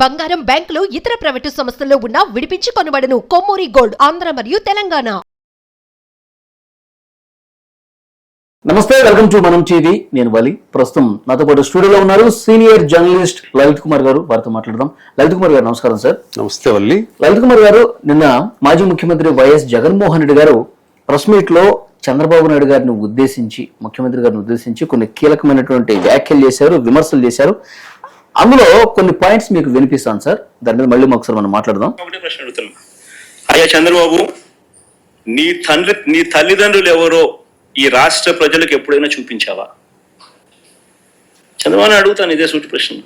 బంగారం, బ్యాంకులు, ఇతర ప్రైవేటు సంస్థల్లో ఉన్న విడిపించి కొనబడును. కొమ్మూరి గోల్డ్, ఆంధ్ర మరియు తెలంగాణ. నమస్తే, వెల్కమ్ టు మనం టీవీ. నేను వలి. ప్రస్తుతం నాతో పాటు స్టూడియోలో ఉన్నారు సీనియర్ జర్నలిస్ట్ లలిత్ కుమార్ గారు. వారితో మాట్లాడదాం. లలిత్ కుమార్ గారు నమస్కారం సార్. నమస్తే వల్లి. లలిత్ కుమార్ గారు, నిన్న మాజీ ముఖ్యమంత్రి వైఎస్ జగన్మోహన్ రెడ్డి గారు ప్రెస్ మీట్ లో చంద్రబాబు నాయుడు గారిని ఉద్దేశించి, ముఖ్యమంత్రి గారిని ఉద్దేశించి కొన్ని కీలకమైనటువంటి వ్యాఖ్యలు చేశారు, విమర్శలు చేశారు. అందులో కొన్ని పాయింట్స్ మీకు వినిపిస్తాను సార్. దాని మీద మళ్ళీ ఒకసారి మనం మాట్లాడదాం. ఒకటే ప్రశ్న అడుగుతున్నాం. అయ్యా చంద్రబాబు, నీ తల్లిదండ్రులు ఎవరో ఈ రాష్ట్ర ప్రజలకు ఎప్పుడైనా చూపించావా? చంద్రబాబు అడుగుతాను ఇదే సూటి ప్రశ్న.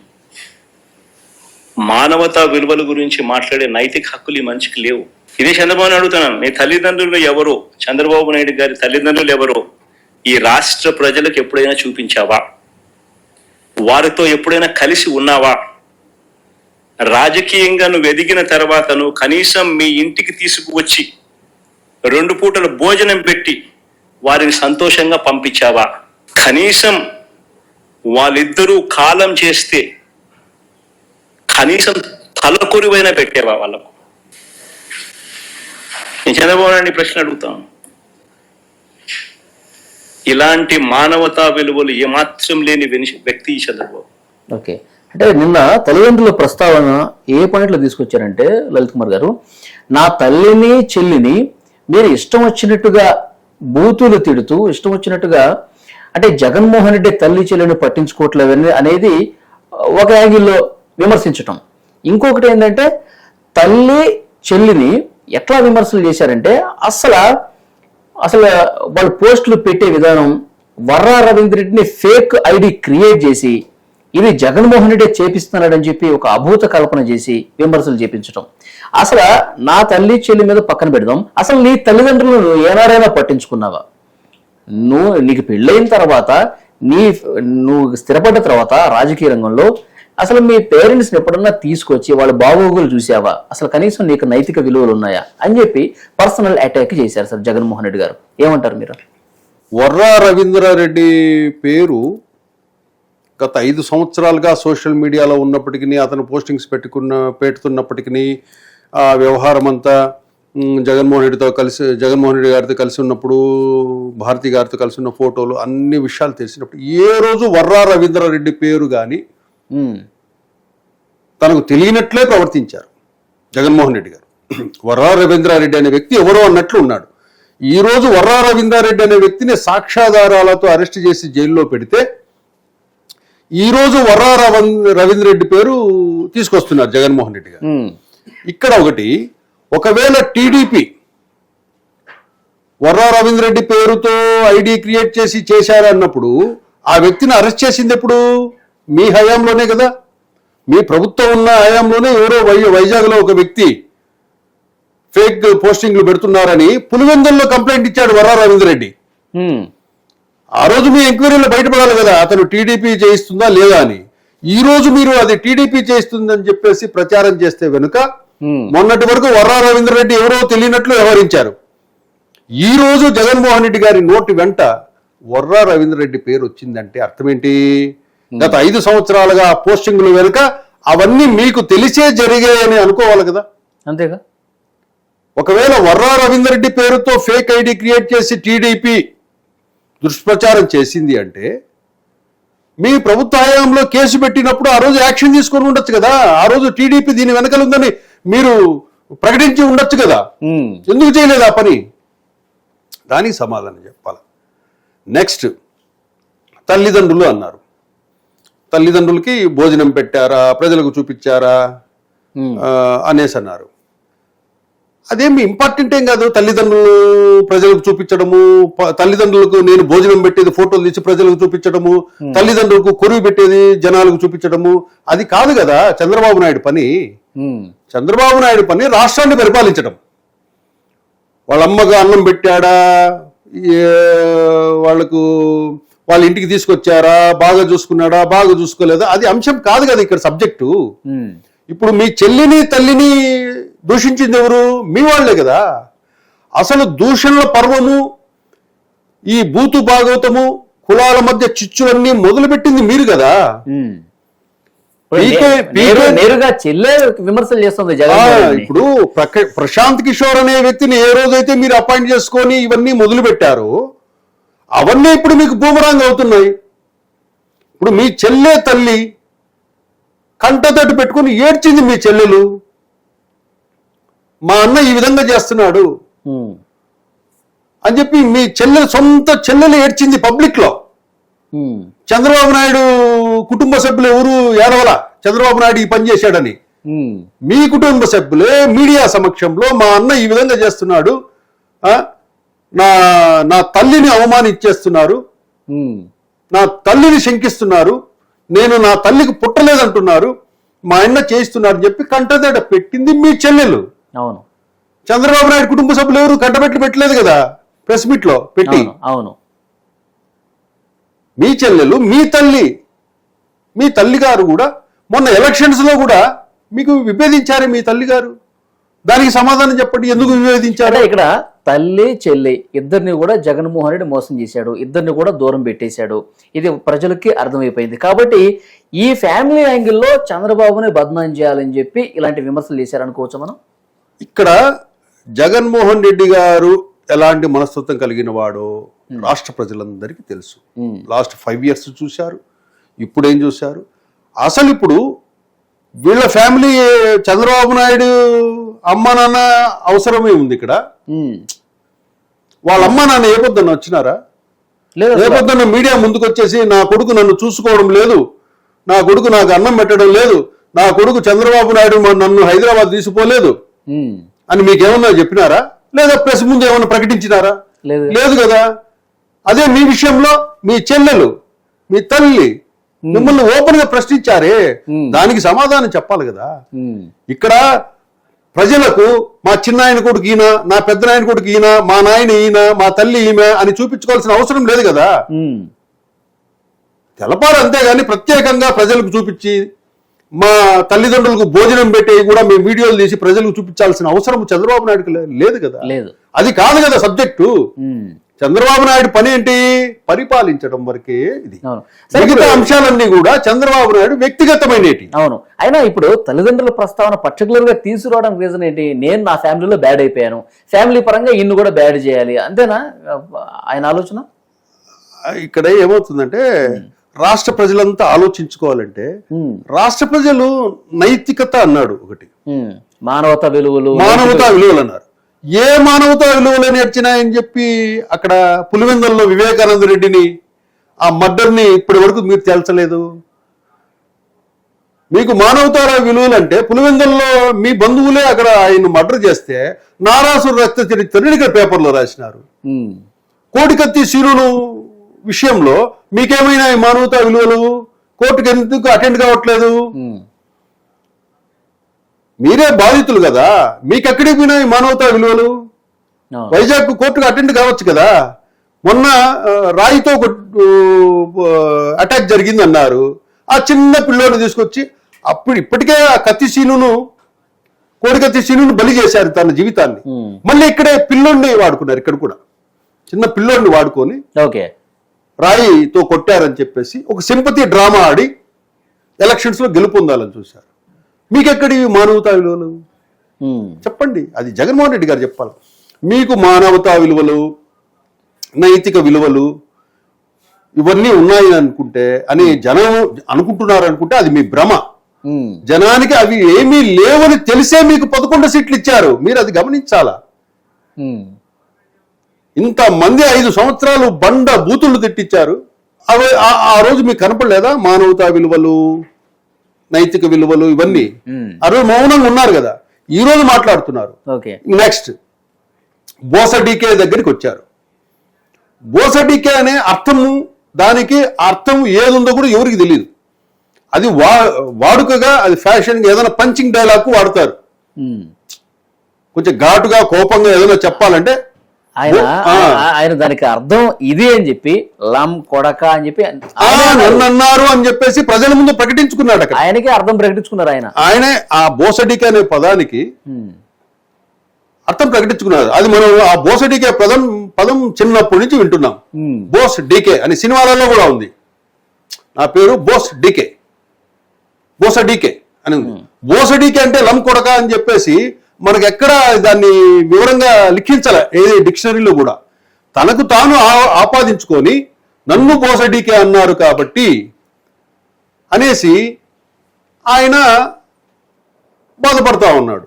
మానవతా విలువల గురించి మాట్లాడే నైతిక హక్కులు ఈ మనిషికి లేవు. ఇదే చంద్రబాబు అడుగుతున్నాను, నీ తల్లిదండ్రులు ఎవరో, చంద్రబాబు నాయుడు గారి తల్లిదండ్రులు ఎవరో ఈ రాష్ట్ర ప్రజలకు ఎప్పుడైనా చూపించావా? వారితో ఎప్పుడైనా కలిసి ఉన్నావా? రాజకీయంగా నువ్వు ఎదిగిన తర్వాత నువ్వు కనీసం మీ ఇంటికి తీసుకువచ్చి 2 పూటల భోజనం పెట్టి వారిని సంతోషంగా పంపించావా? కనీసం వాళ్ళిద్దరూ కాలం చేస్తే కనీసం తలకొరివైనా పెట్టేవా వాళ్ళకు? నేను చంద్రబాబు నాయుడు ప్రశ్న అడుగుతాను. ఇలాంటి మానవతా విలువలు ఏమాత్రం లేని వ్యక్తి ఈ చంద్రబాబు. ఓకే, అంటే నిన్న తల్లిదండ్రుల ప్రస్తావన ఏ పాయింట్లో తీసుకొచ్చారంటే లలిత్ కుమార్ గారు, నా తల్లిని చెల్లిని మీరు ఇష్టం వచ్చినట్టుగా బూతులు తిడుతూ, ఇష్టం వచ్చినట్టుగా అంటే జగన్మోహన్ రెడ్డి తల్లి చెల్లిని పట్టించుకోవట్లేదు అనేది ఒక యాంగిల్లో విమర్శించటం. ఇంకొకటి ఏంటంటే తల్లి చెల్లిని ఎట్లా విమర్శలు చేశారంటే అసలు వాళ్ళు పోస్టులు పెట్టే విధానం, వర్రా రవీంద్ర రెడ్డిని ఫేక్ ఐడి క్రియేట్ చేసి ఇది జగన్మోహన్ రెడ్డి చేపిస్తున్నాడని చెప్పి ఒక అభూత కల్పన చేసి విమర్శలు చేపించడం. అసలు నా తల్లి చెల్లి మీద పక్కన పెడదాం, అసలు నీ తల్లిదండ్రులను ఏనాడైనా పట్టించుకున్నావా? నీకు పెళ్ళైన తర్వాత, నువ్వు స్థిరపడ్డ తర్వాత రాజకీయ రంగంలో అసలు మీ పేరెంట్స్ని ఎప్పుడన్నా తీసుకొచ్చి వాళ్ళ బాగోగులు చూసావా? అసలు కనీసం నీకు నైతిక విలువలు ఉన్నాయా అని చెప్పి పర్సనల్ అటాక్ చేశారు సార్ జగన్మోహన్ రెడ్డి గారు. ఏమంటారు మీరు? వర్రా రవీంద్రారెడ్డి పేరు గత 5 సంవత్సరాలుగా సోషల్ మీడియాలో ఉన్నప్పటికీ, అతను పోస్టింగ్స్ పెడుతున్నప్పటికీ ఆ వ్యవహారం అంతా జగన్మోహన్ రెడ్డి గారితో కలిసి ఉన్నప్పుడు, భారతి గారితో కలిసి ఉన్న ఫోటోలు, అన్ని విషయాలు తెలిసినప్పుడు ఏ రోజు వర్రా రవీంద్రారెడ్డి పేరు కానీ తనకు తెలియనట్లే ప్రవర్తించారు జగన్మోహన్ రెడ్డి గారు. వర్రా రవీంద్రారెడ్డి అనే వ్యక్తి ఎవరో అన్నట్లు ఉన్నాడు. ఈ రోజు వర్రా రవీంద్రారెడ్డి అనే వ్యక్తిని సాక్ష్యాధారాలతో అరెస్ట్ చేసి జైల్లో పెడితే ఈ రోజు వర్రా రవీంద్రరెడ్డి పేరు తీసుకొస్తున్నారు జగన్మోహన్ రెడ్డి గారు. ఇక్కడ ఒకవేళ టీడీపీ వర్రా రవీంద్రరెడ్డి పేరుతో ఐడి క్రియేట్ చేసి చేశారన్నప్పుడు ఆ వ్యక్తిని అరెస్ట్ చేసింది ఎప్పుడు? మీ హయాంలోనే కదా. మీ ప్రభుత్వం ఉన్న హయాంలోనే ఎవరో వైజాగ్లో ఒక వ్యక్తి ఫేక్ పోస్టింగ్లు పెడుతున్నారని పులివెందుల్లో కంప్లైంట్ ఇచ్చాడు వర్రా రవీంద్రరెడ్డి. ఆ రోజు మీ ఎంక్వైరీలో బయటపడాలి కదా అతను టీడీపీ చేయిస్తుందా లేదా అని. ఈ రోజు మీరు అది టీడీపీ చేయిస్తుందని చెప్పేసి ప్రచారం చేస్తే వెనుక మొన్నటి వరకు వర్రా రవీంద్రరెడ్డి ఎవరో తెలియనట్లు వ్యవహరించారు. ఈ రోజు జగన్మోహన్ రెడ్డి గారి నోటి వెంట వర్రా రవీంద్రరెడ్డి పేరు వచ్చిందంటే అర్థం ఏంటి? గత 5 సంవత్సరాలుగా పోస్టింగ్లు వెనుక అవన్నీ మీకు తెలిసే జరిగాయని అనుకోవాలి కదా. అంతేగా. ఒకవేళ వర్రా రవీంద్రరెడ్డి పేరుతో ఫేక్ ఐడి క్రియేట్ చేసి టీడీపీ దుష్ప్రచారం చేసింది అంటే మీ ప్రభుత్వ హయాంలో కేసు పెట్టినప్పుడు ఆ రోజు యాక్షన్ తీసుకొని ఉండొచ్చు కదా. ఆ రోజు టీడీపీ దీని వెనకలు ఉందని మీరు ప్రకటించి ఉండొచ్చు కదా. ఎందుకు చేయలేదు ఆ పని? దానికి సమాధానం చెప్పాలి. నెక్స్ట్, తల్లిదండ్రులు అన్నారు. తల్లిదండ్రులకి భోజనం పెట్టారా, ప్రజలకు చూపించారా అనేసి అన్నారు. అదేమి ఇంపార్టెంట్ ఏం కాదు. తల్లిదండ్రులు ప్రజలకు చూపించడము, తల్లిదండ్రులకు నేను భోజనం పెట్టేది ఫోటోలు తీసి ప్రజలకు చూపించడము, తల్లిదండ్రులకు కొరువు పెట్టేది జనాలకు చూపించడము, అది కాదు కదా చంద్రబాబు నాయుడు పని. చంద్రబాబు నాయుడు పని రాష్ట్రాన్ని పరిపాలించడం. వాళ్ళ అమ్మకు అన్నం పెట్టాడా, వాళ్ళ ఇంటికి తీసుకొచ్చారా, బాగా చూసుకున్నాడా, బాగా చూసుకోలేదా, అది అంశం కాదు కదా ఇక్కడ సబ్జెక్టు. ఇప్పుడు మీ చెల్లిని తల్లిని దూషించింది ఎవరు? మీ వాళ్లే కదా. అసలు దూషణల పర్వము, ఈ బూతు భాగవతము, కులాల మధ్య చిచ్చులన్నీ మొదలుపెట్టింది మీరు కదా. నేరుగా చెల్లె విమర్శలు చేస్తుంది జగన్ ఇప్పుడు ప్రశాంత్ కిషోర్ అనే వ్యక్తిని ఏ రోజైతే మీరు అపాయింట్ చేసుకొని ఇవన్నీ మొదలు పెట్టారో అవన్నీ ఇప్పుడు మీకు బూమరాంగ్ అవుతున్నాయి. ఇప్పుడు మీ చెల్లె తల్లి కంటతట్టు పెట్టుకుని ఏడ్చింది మీ చెల్లెలు, మా అన్న ఈ విధంగా చేస్తున్నాడు అని చెప్పి మీ సొంత చెల్లెలు ఏడ్చింది పబ్లిక్ లో. చంద్రబాబు నాయుడు కుటుంబ సభ్యులు ఎవరు ఏడవల చంద్రబాబు నాయుడు ఈ పని చేశాడని. మీ కుటుంబ సభ్యులే మీడియా సమక్షంలో మా అన్న ఈ విధంగా చేస్తున్నాడు, నా తల్లిని అవమానించేస్తున్నారు, నా తల్లిని శంకిస్తున్నారు, నేను నా తల్లికి పుట్టలేదంటున్నారు, మా అన్న చేయిస్తున్నారు చెప్పి కంటతేట పెట్టింది మీ చెల్లెలు. అవును, చంద్రబాబు నాయుడు కుటుంబ సభ్యులు ఎవరు కంటపెట్టి పెట్టలేదు కదా ప్రెస్ మీట్ లో పెట్టి. అవును, మీ చెల్లెలు మీ తల్లి గారు కూడా మొన్న ఎలక్షన్స్ లో కూడా మీకు విభేదించారే మీ తల్లి గారు. దానికి సమాధానం చెప్పండి, ఎందుకు విభేదించారు? ఇక్కడ తల్లి చెల్లి ఇద్దరిని కూడా జగన్మోహన్ రెడ్డి మోసం చేశాడు, ఇద్దరిని కూడా దూరం పెట్టేశాడు. ఇది ప్రజలకి అర్థమైపోయింది. కాబట్టి ఈ ఫ్యామిలీ యాంగిల్లో చంద్రబాబుని బదనాం చేయాలని చెప్పి ఇలాంటి విమర్శలు చేశారనుకోవచ్చు మనం. ఇక్కడ జగన్మోహన్ రెడ్డి గారు ఎలాంటి మనస్తత్వం కలిగిన వాడో రాష్ట్ర ప్రజలందరికీ తెలుసు. లాస్ట్ 5 years చూశారు, ఇప్పుడు ఏం చూశారు. అసలు ఇప్పుడు వీళ్ళ ఫ్యామిలీ చంద్రబాబు నాయుడు అమ్మ నాన్న అవసరమే ఉంది ఇక్కడ. వాళ్ళ అమ్మ నాన్న ఏ పొద్దున్న వచ్చినారా? ఏ పొద్దున్న మీడియా ముందుకు వచ్చేసి నా కొడుకు నన్ను చూసుకోవడం లేదు, నా కొడుకు నాకు అన్నం పెట్టడం లేదు, నా కొడుకు చంద్రబాబు నాయుడు నన్ను హైదరాబాద్ తీసిపోలేదు అని మీకేమన్నా చెప్పినారా? లేదా ప్రెస్ ముందు ఏమన్నా ప్రకటించినారా? లేదు కదా. అదే మీ విషయంలో మీ చెల్లెలు మీ తల్లి మిమ్మల్ని ఓపెన్ గా ప్రశ్నించారే, దానికి సమాధానం చెప్పాలి కదా. ఇక్కడ ప్రజలకు మా చిన్న ఆయన కొడుకు ఈయన, నా పెద్ద నాయన కొడుకు ఈయన, మా నాయన ఈయన, మా తల్లి ఈమె అని చూపించుకోవాల్సిన అవసరం లేదు కదా. తెలపాలి అంతేగాని ప్రత్యేకంగా ప్రజలకు చూపించి మా తల్లిదండ్రులకు భోజనం పెట్టి కూడా మేము వీడియోలు తీసి ప్రజలకు చూపించాల్సిన అవసరం చంద్రబాబు నాయుడుకి లేదు కదా. అది కాదు కదా సబ్జెక్టు. చంద్రబాబు నాయుడు పని ఏంటి? పరిపాలించడం వరకే. ఇది మిగతా అంశాలన్నీ కూడా చంద్రబాబు నాయుడు వ్యక్తిగతమైనటి. అవును, అయినా ఇప్పుడు తల్లిదండ్రుల ప్రస్తావన పర్టికులర్ గా తీసుకురావడానికి రీజన్ ఏంటి? నేను నా ఫ్యామిలీలో బ్యాడ్ అయిపోయాను, ఫ్యామిలీ పరంగా ఇన్ను కూడా బ్యాడ్ చేయాలి, అంతేనా ఆయన ఆలోచన? ఇక్కడ ఏమవుతుందంటే రాష్ట్ర ప్రజలంతా ఆలోచించుకోవాలంటే రాష్ట్ర ప్రజలు నైతికత అన్నాడు ఒకటి, మానవతా విలువలు అన్నారు. ఏ మానవతా విలువలు నేర్చినాయని చెప్పి అక్కడ పులివెందుల్లో వివేకానంద రెడ్డిని ఆ మర్డర్ని ఇప్పటి వరకు మీరు తేల్చలేదు. మీకు మానవతా విలువలు అంటే పులివెందుల్లో మీ బంధువులే అక్కడ ఆయన మర్డర్ చేస్తే నారాసురు రక్త చరిత్రని ఇక్కడ పేపర్లో రాసినారు. కోటికత్తి సీనును విషయంలో మీకేమైనా మానవతా విలువలు? కోర్టుకు ఎందుకు అటెండ్ కావట్లేదు? మీరే బాధితులు కదా, మీకెక్కడికి పోయినా మానవతా విలువలు? వైజాగ్ కోర్టుకు అటెండ్ కావచ్చు కదా. మొన్న రాయితో అటాక్ జరిగింది అన్నారు, ఆ చిన్న పిల్లోని తీసుకొచ్చి ఇప్పటికే ఆ కోడికత్తి సీనును బలి చేశారు తన జీవితాన్ని. మళ్ళీ ఇక్కడే పిల్లోడిని వాడుకున్నారు, ఇక్కడ కూడా చిన్న పిల్లోడిని వాడుకొని రాయితో కొట్టారని చెప్పేసి ఒక సింపతి డ్రామా ఆడి ఎలక్షన్స్ లో గెలుపొందాలని చూశారు. మీకెక్కడి మానవతా విలువలు చెప్పండి? అది జగన్మోహన్ రెడ్డి గారు చెప్పాలి. మీకు మానవతా విలువలు, నైతిక విలువలు ఇవన్నీ ఉన్నాయి అనుకుంటే అని జనం అనుకుంటున్నారు అనుకుంటే అది మీ భ్రమ. జనానికి అవి ఏమీ లేవని తెలిసే మీకు 11 సీట్లు ఇచ్చారు. మీరు అది గమనించాలా. ఇంతమంది 5 సంవత్సరాలు బండ బూతులు తిట్టించారు. అవి ఆ రోజు మీకు కనపడలేదా? మానవతా విలువలు, నైతిక విలువలు ఇవన్నీ ఆ రోజు మౌనంగా ఉన్నారు కదా, ఈ రోజు మాట్లాడుతున్నారు. నెక్స్ట్ బోసడీకే దగ్గరికి వచ్చారు. బోసడీకే అనే అర్థము, దానికి అర్థం ఏదుందో కూడా ఎవరికి తెలియదు. అది వాడుకగా, అది ఫ్యాషన్, ఏదైనా పంచింగ్ డైలాగ్ వాడతారు. కొంచెం ఘాటుగా కోపంగా ఏదైనా చెప్పాలంటే ఆయన దానికి అర్థం ఇది అని చెప్పి లం కొడక అని చెప్పి అన్నారు అని చెప్పేసి ప్రజల ముందు ప్రకటించుకున్నాడు. ఆయనకే అర్థం ప్రకటించుకున్నారు. ఆయనే ఆ బోసడీకే అనే పదానికి అర్థం ప్రకటించుకున్నారు. అది మనం ఆ బోసడీకే పదం చిన్నప్పటి నుంచి వింటున్నాం. బోస్ డీకే అని సినిమాలలో కూడా ఉంది. నా పేరు బోస్ డీకే. బోసడీకే అని ఉంది. బోసడీకే అంటే లం కొడక అని చెప్పేసి మనకు ఎక్కడ దాన్ని వివరంగా లిఖించాల ఏది డిక్షనరీలో కూడా. తనకు తాను ఆపాదించుకొని నన్ను బోసడీకే అన్నారు కాబట్టి అనేసి ఆయన బాధపడతా ఉన్నాడు.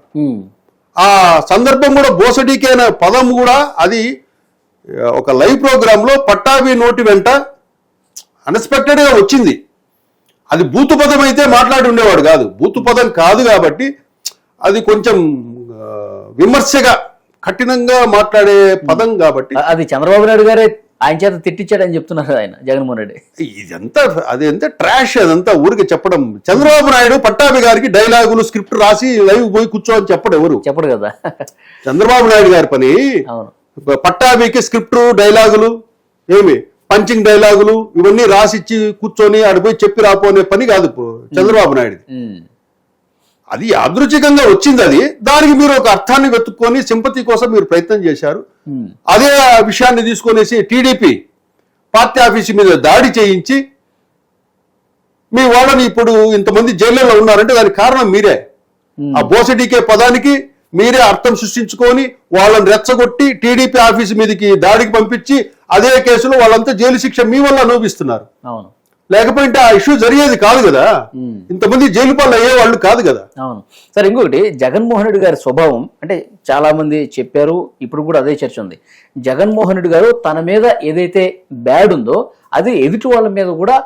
ఆ సందర్భం కూడా బోసడీకే అనే పదం కూడా అది ఒక లైవ్ ప్రోగ్రామ్ లో పట్టాభి నోటి వెంట అన్ఎక్స్పెక్టెడ్ గా వచ్చింది. అది బూతు పదం అయితే మాట్లాడి ఉండేవాడు కాదు, బూతు పదం కాదు కాబట్టి అది కొంచెం విమర్శగా కఠినంగా మాట్లాడే పదం కాబట్టి అది చంద్రబాబు నాయుడు గారే ఆయన చేత తిట్టించాడని చెప్తున్నారు ఆయన జగన్మోహన్ రెడ్డి. ఇదంతా అదంతా ట్రాష్, అదంతా ఊరికి చెప్పడం. చంద్రబాబు నాయుడు పట్టాభి గారికి డైలాగులు స్క్రిప్ట్ రాసి లైవ్ పోయి కూర్చోని చెప్పడు కదా. చంద్రబాబు నాయుడు గారి పని పట్టాభికి స్క్రిప్ట్ డైలాగులు ఏమి పంచింగ్ డైలాగులు ఇవన్నీ రాసిచ్చి కూర్చొని ఆడిపోయి చెప్పి రాపోనే పని కాదు చంద్రబాబు నాయుడు. అది యాదృచ్ఛికంగా వచ్చింది. అది దానికి మీరు ఒక అర్థాన్ని వెతుక్కొని సింపతి కోసం మీరు ప్రయత్నం చేశారు. అదే విషయాన్ని తీసుకొనేసి టీడీపీ పార్టీ ఆఫీసు మీద దాడి చేయించి మీ వాళ్ళని ఇప్పుడు ఇంతమంది జైల్లో ఉన్నారంటే దానికి కారణం మీరే. ఆ బోసడీకే పదానికి మీరే అర్థం సృష్టించుకొని వాళ్ళని రెచ్చగొట్టి టీడీపీ ఆఫీసు మీదకి దాడికి పంపించి అదే కేసులో వాళ్ళంతా జైలు శిక్ష మీ వల్ల అనుభవిస్తున్నారు. లేకపోతే ఆ ఇష్యూ జరిగేది కాదు కదా, ఇంతమంది జైలు పాలు అయ్యే వాళ్ళు కాదు కదా. అవును సార్. ఇంకొకటి జగన్మోహన్ రెడ్డి గారి స్వభావం అంటే చాలా మంది చెప్పారు, ఇప్పుడు కూడా అదే చర్చ ఉంది. జగన్మోహన్ రెడ్డి గారు తన మీద ఏదైతే బ్యాడ్ ఉందో అది ఎదుటి వాళ్ళ మీద కూడా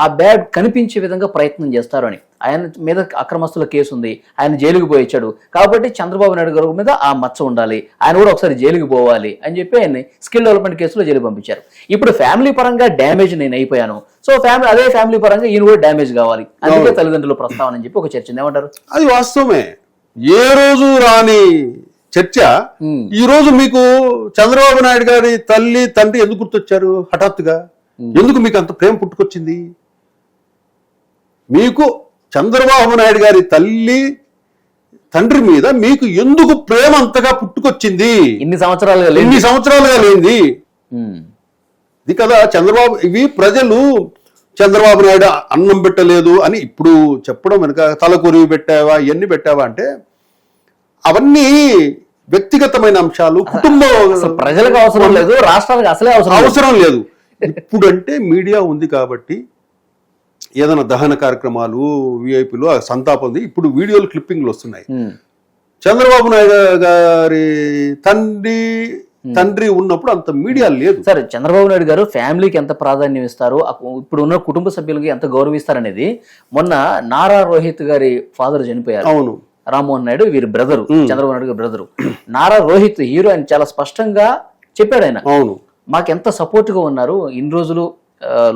ఆ బ్యాడ్ కనిపించే విధంగా ప్రయత్నం చేస్తారు అని. ఆయన మీద అక్రమస్తుల కేసు ఉంది, ఆయన జైలుకి పోయించాడు కాబట్టి చంద్రబాబు నాయుడు గారి మీద ఆ మచ్చ ఉండాలి, ఆయన కూడా ఒకసారి జైలుకి పోవాలి అని చెప్పి ఆయన్ని స్కిల్ డెవలప్మెంట్ కేసులో జైలు పంపించారు. ఇప్పుడు ఫ్యామిలీ పరంగా డ్యామేజ్ నేను అయిపోయాను, సో అదే ఫ్యామిలీ పరంగా ఈయన కూడా డ్యామేజ్ కావాలి, అందుకే తల్లిదండ్రుల ప్రస్తావన అని చెప్పి ఒక చర్చ ఏమంటారు? అది వాస్తవమే. ఏ రోజు రాని చర్చ ఈ రోజు మీకు చంద్రబాబు నాయుడు గారి తల్లి తండ్రి ఎందుకు గుర్తొచ్చారు హఠాత్తుగా? ఎందుకు మీకు అంత ప్రేమ పుట్టుకొచ్చింది? మీకు చంద్రబాబు నాయుడు గారి తల్లి తండ్రి మీద మీకు ఎందుకు ప్రేమ అంతగా పుట్టుకొచ్చింది? ఇన్ని సంవత్సరాలుగా లేనిది ఇది కదా. చంద్రబాబు ఇవి ప్రజలు చంద్రబాబు నాయుడు అన్నం పెట్టలేదు అని ఇప్పుడు చెప్పడం వెనుక తలకొరివి పెట్టావా ఇవన్నీ పెట్టావా అంటే అవన్నీ వ్యక్తిగతమైన అంశాలు. కుటుంబం ప్రజలకు అవసరం లేదు, రాష్ట్రాలకు అసలే అవసరం లేదు. ఇప్పుడంటే మీడియా ఉంది కాబట్టి ఏదైనా దహన కార్యక్రమాలు విఐపీలు సంతాపం ఇప్పుడు వీడియోలు క్లిప్పింగ్లు వస్తున్నాయి. చంద్రబాబు నాయుడు గారి తండ్రి ఉన్నప్పుడు అంత మీడియా లేదు. సరే, చంద్రబాబు నాయుడు గారు ఫ్యామిలీకి ఎంత ప్రాధాన్యం ఇస్తారు, ఇప్పుడు ఉన్న కుటుంబ సభ్యులకి ఎంత గౌరవిస్తారు అనేది మొన్న నారా రోహిత్ గారి ఫాదర్ చనిపోయారు. అవును, రామ్మోహన్ నాయుడు వీరి బ్రదరు, చంద్రబాబు నాయుడు గారి బ్రదరు నారా రోహిత్ హీరో ఆయన చాలా స్పష్టంగా చెప్పాడు. ఆయన అవును మాకెంత సపోర్ట్ గా ఉన్నారు ఇన్ని రోజులు,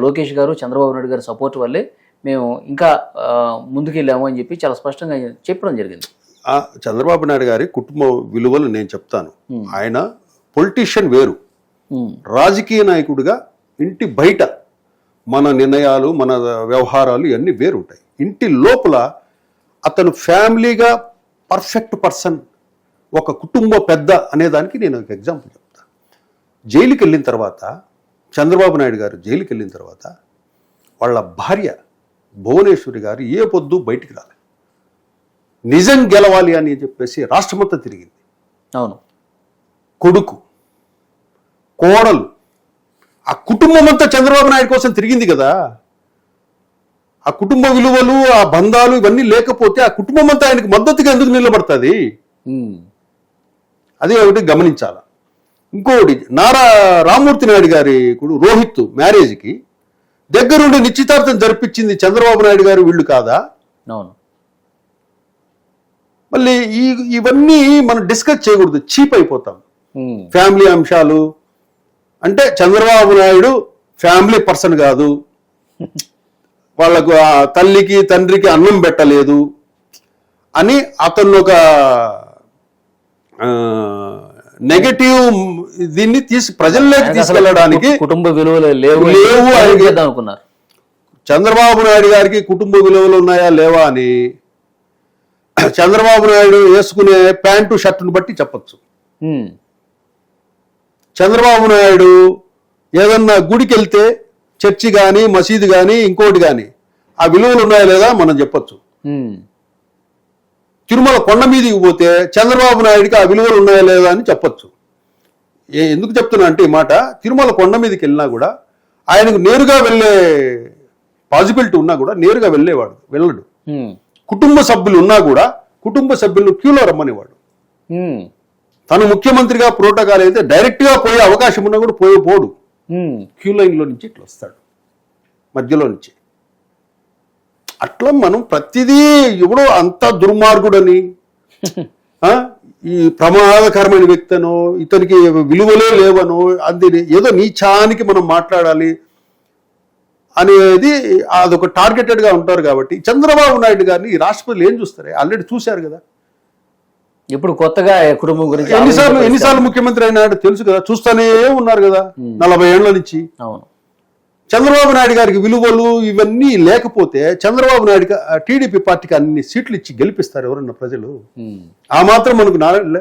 లోకేష్ గారు చంద్రబాబు నాయుడు గారి సపోర్ట్ వల్లే మేము ఇంకా ముందుకెళ్ళాము అని చెప్పి చాలా స్పష్టంగా చెప్పడం జరిగింది. చంద్రబాబు నాయుడు గారి కుటుంబ విలువలు నేను చెప్తాను. ఆయన పొలిటీషియన్ వేరు, రాజకీయ నాయకుడిగా ఇంటి బయట మన నిర్ణయాలు మన వ్యవహారాలు ఇవన్నీ వేరుంటాయి. ఇంటి లోపల అతను ఫ్యామిలీగా పర్ఫెక్ట్ పర్సన్, ఒక కుటుంబ పెద్ద అనేదానికి నేను ఒక ఎగ్జాంపుల్ చెప్తాను. జైలుకి వెళ్ళిన తర్వాత చంద్రబాబు నాయుడు గారు జైలుకి వెళ్ళిన తర్వాత వాళ్ళ భార్య భువనేశ్వరి గారు ఏ పొద్దు బయటికి రాలేదు. నిజం గెలవాలి అని చెప్పేసి రాష్ట్రమంతా తిరిగింది. అవును, కొడుకు కోడలు ఆ కుటుంబం అంతా చంద్రబాబు నాయుడు కోసం తిరిగింది కదా. ఆ కుటుంబ విలువలు ఆ బంధాలు ఇవన్నీ లేకపోతే ఆ కుటుంబం అంతా ఆయనకు మద్దతుగా ఎందుకు నిలబడుతుంది? అది ఒకటి గమనించాల. ఇంకోటి, నారా రామ్మూర్తి నాయుడు గారి రోహిత్ మ్యారేజ్కి దగ్గరుండి నిశ్చితార్థం జరిపించింది చంద్రబాబు నాయుడు గారు, వీళ్ళు కాదా? అవును. మళ్ళీ ఇవన్నీ మనం డిస్కస్ చేయకూడదు, చీప్ అయిపోతాం. ఫ్యామిలీ అంశాలు అంటే చంద్రబాబు నాయుడు ఫ్యామిలీ పర్సన్ కాదు, వాళ్ళకు తల్లికి తండ్రికి అన్నం పెట్టలేదు అని అతను ఒక నెగటివ్ దీన్ని ప్రజల్లోకి తీసుకెళ్ళడానికి కుటుంబ విలువలు లేవు అనుకున్నారు. చంద్రబాబు నాయుడు గారికి కుటుంబ విలువలు ఉన్నాయా లేవా అని చంద్రబాబు నాయుడు వేసుకునే ప్యాంటు షర్టును బట్టి చెప్పచ్చు. చంద్రబాబు నాయుడు ఏదన్నా గుడికి వెళ్తే చర్చి కానీ మసీదు కానీ ఇంకోటి కానీ ఆ విలువలు ఉన్నాయా లేదా మనం చెప్పచ్చు. తిరుమల కొండ మీదకి పోతే చంద్రబాబు నాయుడికి ఆ విలువలు ఉన్నాయా లేదా అని చెప్పొచ్చు. ఎందుకు చెప్తున్నా అంటే ఈ మాట, తిరుమల కొండ మీదకి వెళ్ళినా కూడా ఆయనకు నేరుగా వెళ్ళే పాసిబిలిటీ ఉన్నా కూడా నేరుగా వెళ్ళడు. కుటుంబ సభ్యులు ఉన్నా కూడా కుటుంబ సభ్యులను క్యూలో రమ్మనేవాడు. తను ముఖ్యమంత్రిగా ప్రోటోకాల్ అయితే డైరెక్ట్ గా పోయే అవకాశం ఉన్నా కూడా పోడు. క్యూ లైన్ లో నుంచి ఇట్లా వస్తాడు మధ్యలో నుంచి. అట్లా మనం ప్రతిదీ ఎవడో అంత దుర్మార్గుడని ఈ ప్రమాదకరమైన వ్యక్తనో ఇతనికి విలువలే లేవనో అది ఏదో నీచానికి మనం మాట్లాడాలి అనేది అదొక టార్గెటెడ్ గా ఉంటారు. కాబట్టి చంద్రబాబు నాయుడు గారిని ఈ రాష్ట్రపతులు ఏం చూస్తారు? ఆల్రెడీ చూశారు కదా. ఇప్పుడు కొత్తగా కుటుంబం గురించి ఎన్నిసార్లు ముఖ్యమంత్రి అయినాడు తెలుసు కదా, చూస్తూనే ఉన్నారు కదా 40 ఏళ్ల నుంచి. అవును. చంద్రబాబు నాయుడు గారికి విలువలు ఇవన్నీ లేకపోతే చంద్రబాబు నాయుడు టీడీపీ పార్టీకి అన్ని సీట్లు ఇచ్చి గెలిపిస్తారు ఎవరన్నా ప్రజలు? ఆ మాత్రం మనకు నాలెడ్జ్.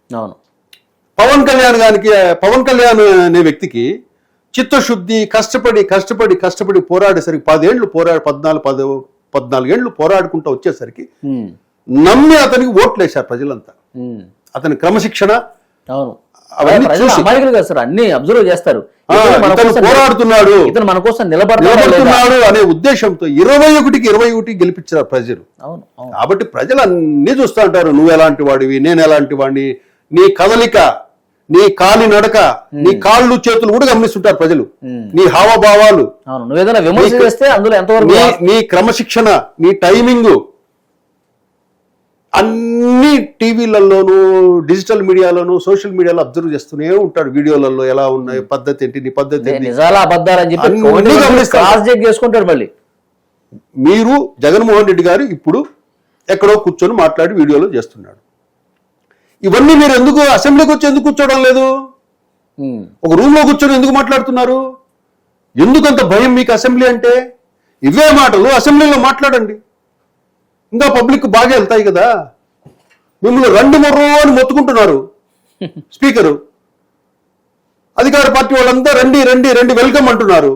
అవును. పవన్ కళ్యాణ్ అనే వ్యక్తికి చిత్తశుద్ధి, కష్టపడి పోరాడేసరికి 10 ఏళ్ళు 14 ఏళ్ళు పోరాడుకుంటూ వచ్చేసరికి నమ్మి అతనికి ఓట్లు వేశారు ప్రజలంతా. అతని క్రమశిక్షణ అన్ని అబ్జర్వ్ చేస్తారు. పోరాడుతున్నాడు, ఇతను మన కోసం నిలబడుతున్నాడు అనే ఉద్దేశంతో 21 గెలిపించారు ప్రజలు. కాబట్టి ప్రజలు అన్ని చూస్తూ ఉంటారు. నువ్వు ఎలాంటి వాడివి, నేను ఎలాంటి వాడిని, నీ కదలిక, నీ కాలి నడక, నీ కాళ్ళు చేతులు కూడా గమనిస్తుంటారు ప్రజలు, నీ హావభావాలు, నీ క్రమశిక్షణ, నీ టైమింగ్ అన్ని టీవీలలోనూ డిజిటల్ మీడియాలోనూ సోషల్ మీడియాలో అబ్జర్వ్ చేస్తూనే ఉంటాడు. వీడియోలలో ఎలా ఉన్నాయి, పద్ధతి ఏంటి, నీ పద్ధతి చేసుకుంటాడు. మళ్ళీ మీరు జగన్మోహన్ రెడ్డి గారు ఇప్పుడు ఎక్కడో కూర్చొని మాట్లాడి వీడియోలో చేస్తున్నాడు. ఇవన్నీ మీరు ఎందుకు అసెంబ్లీకి వచ్చి ఎందుకు కూర్చోవడం లేదు? ఒక రూమ్ లో కూర్చొని ఎందుకు మాట్లాడుతున్నారు? ఎందుకంత భయం మీకు అసెంబ్లీ అంటే? ఇవే మాటలు అసెంబ్లీలో మాట్లాడండి, ఇంకా పబ్లిక్ బాగా వెళ్తాయి కదా. మిమ్మల్ని 2-3 అని మొత్తుకుంటున్నారు స్పీకరు, అధికార పార్టీ వాళ్ళంతా రండి వెల్కమ్ అంటున్నారు.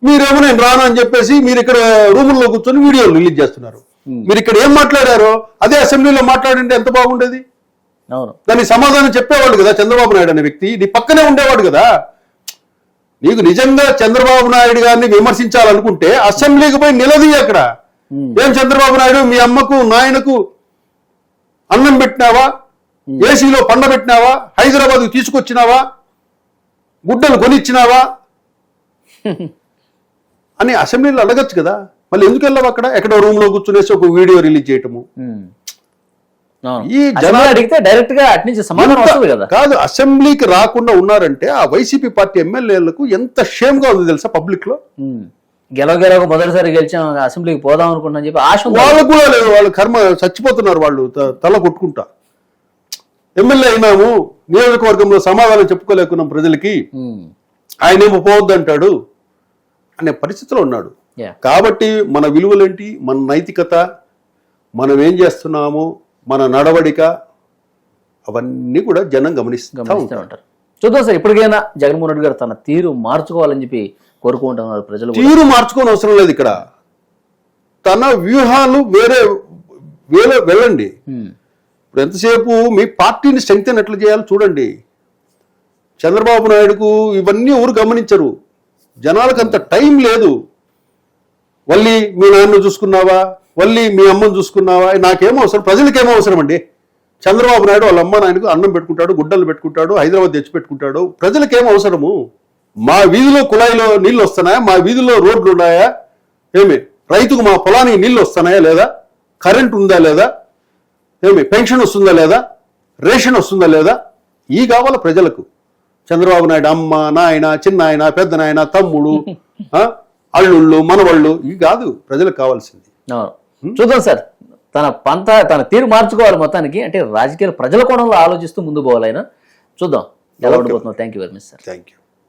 మీరేమో నేను రాను అని చెప్పేసి మీరు ఇక్కడ రూముల్లో కూర్చొని వీడియోలు రిలీజ్ చేస్తున్నారు. మీరు ఇక్కడ ఏం మాట్లాడారో అదే అసెంబ్లీలో మాట్లాడింటే ఎంత బాగుండేది. దానికి సమాధానం చెప్పేవాడు కదా చంద్రబాబు నాయుడు అనే వ్యక్తి, నీ పక్కనే ఉండేవాడు కదా. నీకు నిజంగా చంద్రబాబు నాయుడు గారిని విమర్శించాలనుకుంటే అసెంబ్లీకి పోయి నిలదీయ. అక్కడ ఏం చంద్రబాబు నాయుడు మీ అమ్మకు నాయనకు అన్నం పెట్టినావా, ఏసీలో పండబెట్టినావా, హైదరాబాద్కు తీసుకొచ్చినావా, గుడ్డలు కొనిచ్చినావా అని అసెంబ్లీలో అడగచ్చు కదా. మళ్ళీ ఎందుకు వెళ్ళావు అక్కడ? ఎక్కడో రూమ్ లో కూర్చునేసి ఒక వీడియో రిలీజ్ చేయటము. ఈ జనాలు అడిగితే డైరెక్ట్ గా అటు నుంచి సమాధానం వస్తుంది కదా. కాదు, అసెంబ్లీకి రాకుండా ఉన్నారంటే ఆ వైసీపీ పార్టీ ఎమ్మెల్యేలకు ఎంత షేమ్ గా ఉంది తెలుసా పబ్లిక్ లో. గెలవ మొదటిసారి గెలిచాం, అసెంబ్లీకి పోదాం అనుకున్నా చెప్పి ఆశ వాళ్ళకు కూడా లేదు. వాళ్ళు కర్మ చచ్చిపోతున్నారు, వాళ్ళు తల కొట్టుకుంటా. ఎమ్మెల్యే అయినాము, నియోజకవర్గంలో సమాధానం చెప్పుకోలేకున్నాం ప్రజలకి, ఆయనేమో పోవద్దంటాడు అనే పరిస్థితిలో ఉన్నాడు. కాబట్టి మన విలువలేంటి, మన నైతికత, మనం ఏం చేస్తున్నాము, మన నడవడిక, అవన్నీ కూడా జనం గమనిస్తూ ఉంటారు. చూద్దాం సార్, ఇప్పటికైనా జగన్మోహన్ రెడ్డి గారు తన తీరు మార్చుకోవాలని చెప్పి కోరుకుంటున్నారు ప్రజలు. తీరు మార్చుకోని అవసరం లేదు. ఇక్కడ తన వ్యూహాలు వేరే వెళ్ళండి. ఇప్పుడు ఎంతసేపు మీ పార్టీని స్ట్రెంగ్తెన్ ఎట్లా చేయాలో చూడండి. చంద్రబాబు నాయుడుకు ఇవన్నీ ఎవరు గమనించరు. జనాలకు అంత టైం లేదు. వల్లి మీ నాన్న చూసుకున్నావా, వల్లి మీ అమ్మను చూసుకున్నావా, నాకేమో అవసరం, ప్రజలకేమో అవసరం అండి. చంద్రబాబు నాయుడు వాళ్ళ అమ్మ నాయనకు అన్నం పెట్టుకుంటాడు, గుడ్డలు పెట్టుకుంటాడు, హైదరాబాద్ తెచ్చి పెట్టుకుంటాడు. ప్రజలకేమో అవసరము? మా వీధిలో కుళాయిలో నీళ్ళు వస్తున్నాయా, మా వీధిలో రోడ్లు ఉన్నాయా, ఏమి రైతుకు మా పొలానికి నీళ్ళు వస్తున్నాయా లేదా, కరెంట్ ఉందా లేదా, ఏమి పెన్షన్ వస్తుందా లేదా, రేషన్ వస్తుందా లేదా, ఈ కావాల ప్రజలకు. చంద్రబాబు నాయుడు అమ్మ, నాయన, చిన్నాయన, పెద్ద నాయన, తమ్ముడు, అల్లుళ్ళు, మనవళ్ళు, ఇవి కాదు ప్రజలకు కావాల్సింది. చూద్దాం సార్, తన తీరు మార్చుకోవాలి మొత్తానికి. అంటే రాజకీయాలు ప్రజల కోణంలో ఆలోచిస్తూ ముందు పోవాలైనా చూద్దాం ఎలా ఉండిపోతుందో. Thank you very much sir. Thank you.